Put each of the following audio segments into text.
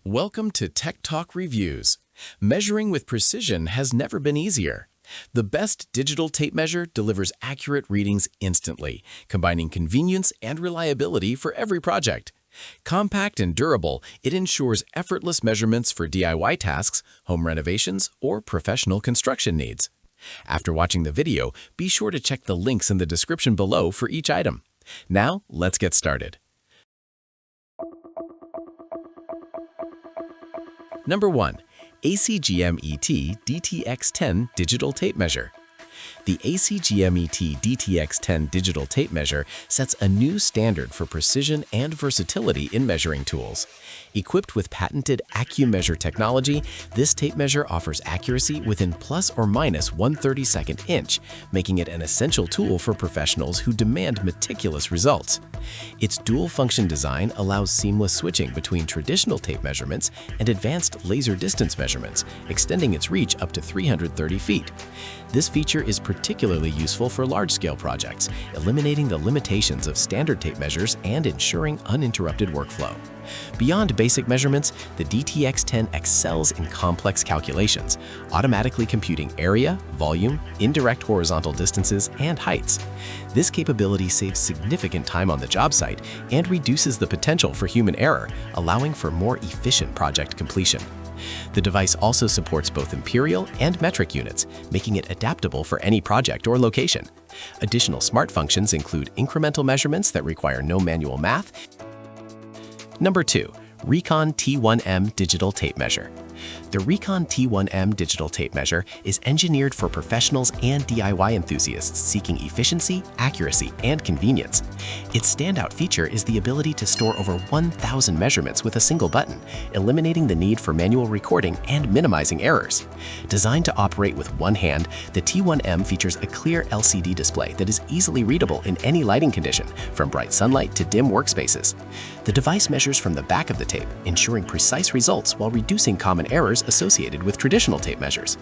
Welcome to Tech Talk Reviews. Measuring with precision has never been easier. The best digital tape measure delivers accurate readings instantly, combining convenience and reliability for every project. Compact and durable, it ensures effortless measurements for DIY tasks, home renovations, or professional construction needs. After watching the video, be sure to check the links in the description below for each item. Now, let's get started. Number 1. ACEGMET DTX10 Digital Tape Measure. The ACEGMET DTX10 digital tape measure sets a new standard for precision and versatility in measuring tools. Equipped with patented AccuMeasure technology, this tape measure offers accuracy within plus or minus 1/32 inch, making it an essential tool for professionals who demand meticulous results. Its dual-function design allows seamless switching between traditional tape measurements and advanced laser distance measurements, extending its reach up to 330 feet. This feature is particularly useful for large-scale projects, eliminating the limitations of standard tape measures and ensuring uninterrupted workflow. Beyond basic measurements, the DTX10 excels in complex calculations, automatically computing area, volume, indirect horizontal distances, and heights. This capability saves significant time on the job site and reduces the potential for human error, allowing for more efficient project completion. The device also supports both imperial and metric units, making it adaptable for any project or location. Additional smart functions include incremental measurements that require no manual math. Number 2. REEKON T1M Digital Tape Measure. The REEKON T1M digital tape measure is engineered for professionals and DIY enthusiasts seeking efficiency, accuracy, and convenience. Its standout feature is the ability to store over 1,000 measurements with a single button, eliminating the need for manual recording and minimizing errors. Designed to operate with one hand, the T1M features a clear LCD display that is easily readable in any lighting condition, from bright sunlight to dim workspaces. The device measures from the back of the tape, ensuring precise results while reducing common errors associated with traditional tape measures.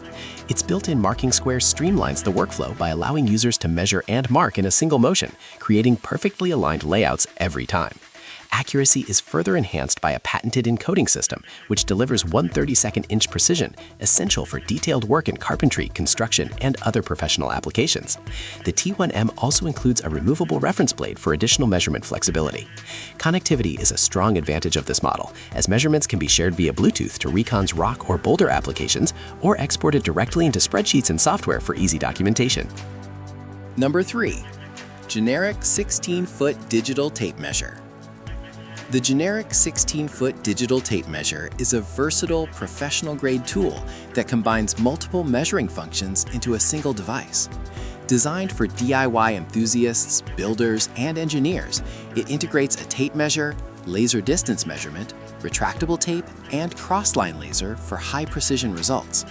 Its built-in marking square streamlines the workflow by allowing users to measure and mark in a single motion, creating perfectly aligned layouts every time. Accuracy is further enhanced by a patented encoding system, which delivers 1/32 inch precision, essential for detailed work in carpentry, construction, and other professional applications. The T1M also includes a removable reference blade for additional measurement flexibility. Connectivity is a strong advantage of this model, as measurements can be shared via Bluetooth to REEKON's Rock or Boulder applications, or exported directly into spreadsheets and software for easy documentation. Number 3. Generic 16-foot digital tape measure. The generic 16-foot digital tape measure is a versatile, professional-grade tool that combines multiple measuring functions into a single device. Designed for DIY enthusiasts, builders, and engineers, it integrates a tape measure, laser distance measurement, retractable tape, and cross-line laser for high-precision results.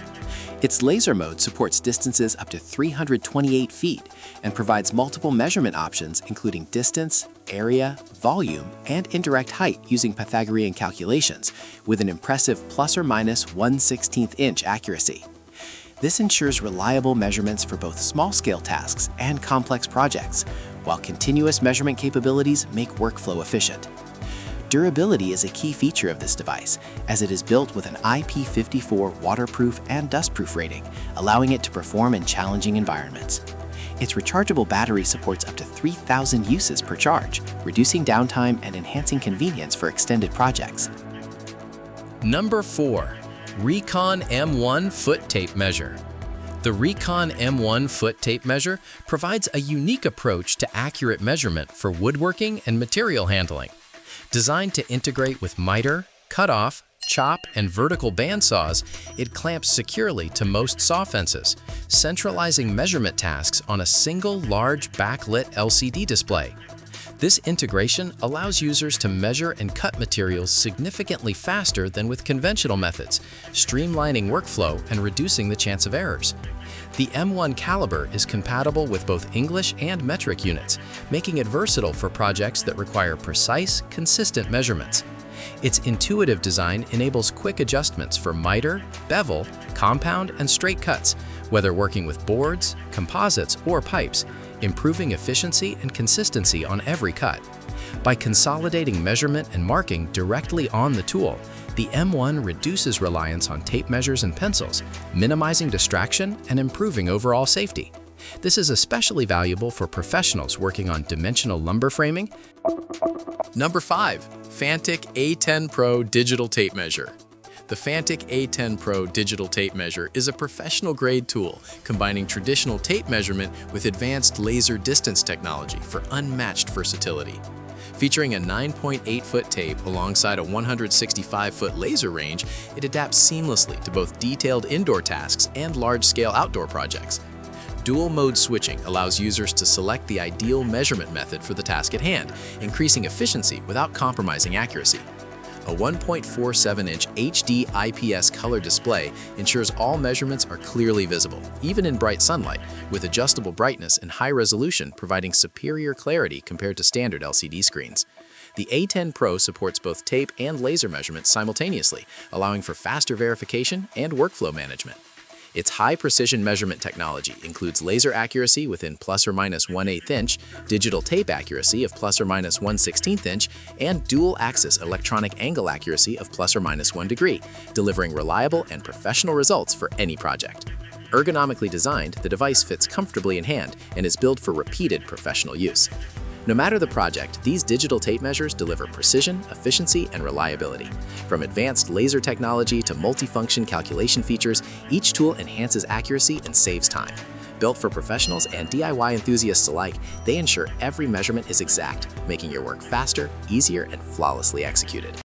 Its laser mode supports distances up to 328 feet and provides multiple measurement options including distance, area, volume, and indirect height using Pythagorean calculations with an impressive plus or minus 1/16 inch accuracy. This ensures reliable measurements for both small-scale tasks and complex projects, while continuous measurement capabilities make workflow efficient. Durability is a key feature of this device, as it is built with an IP54 waterproof and dustproof rating, allowing it to perform in challenging environments. Its rechargeable battery supports up to 3,000 uses per charge, reducing downtime and enhancing convenience for extended projects. Number 4. REEKON M1 Foot Tape Measure. The REEKON M1 Foot Tape Measure provides a unique approach to accurate measurement for woodworking and material handling. Designed to integrate with miter, cutoff, chop, and vertical bandsaws, it clamps securely to most saw fences, centralizing measurement tasks on a single large backlit LCD display. This integration allows users to measure and cut materials significantly faster than with conventional methods, streamlining workflow and reducing the chance of errors. The M1 caliber is compatible with both English and metric units, making it versatile for projects that require precise, consistent measurements. Its intuitive design enables quick adjustments for miter, bevel, compound, and straight cuts, whether working with boards, composites, or pipes, improving efficiency and consistency on every cut. By consolidating measurement and marking directly on the tool, the M1 reduces reliance on tape measures and pencils, minimizing distraction and improving overall safety. This is especially valuable for professionals working on dimensional lumber framing. Number 5. Fanttik A10 Pro Digital Tape Measure. The Fanttik A10 Pro Digital Tape Measure is a professional-grade tool combining traditional tape measurement with advanced laser distance technology for unmatched versatility. Featuring a 9.8-foot tape alongside a 165-foot laser range, it adapts seamlessly to both detailed indoor tasks and large-scale outdoor projects. Dual-mode switching allows users to select the ideal measurement method for the task at hand, increasing efficiency without compromising accuracy. A 1.47-inch HD IPS color display ensures all measurements are clearly visible, even in bright sunlight, with adjustable brightness and high resolution providing superior clarity compared to standard LCD screens. The A10 Pro supports both tape and laser measurements simultaneously, allowing for faster verification and workflow management. Its high-precision measurement technology includes laser accuracy within plus or minus 1/8 inch, digital tape accuracy of plus or minus 1/16 inch, and dual-axis electronic angle accuracy of plus or minus 1 degree, delivering reliable and professional results for any project. Ergonomically designed, the device fits comfortably in hand and is built for repeated professional use. No matter the project, these digital tape measures deliver precision, efficiency, and reliability. From advanced laser technology to multifunction calculation features, each tool enhances accuracy and saves time. Built for professionals and DIY enthusiasts alike, they ensure every measurement is exact, making your work faster, easier, and flawlessly executed.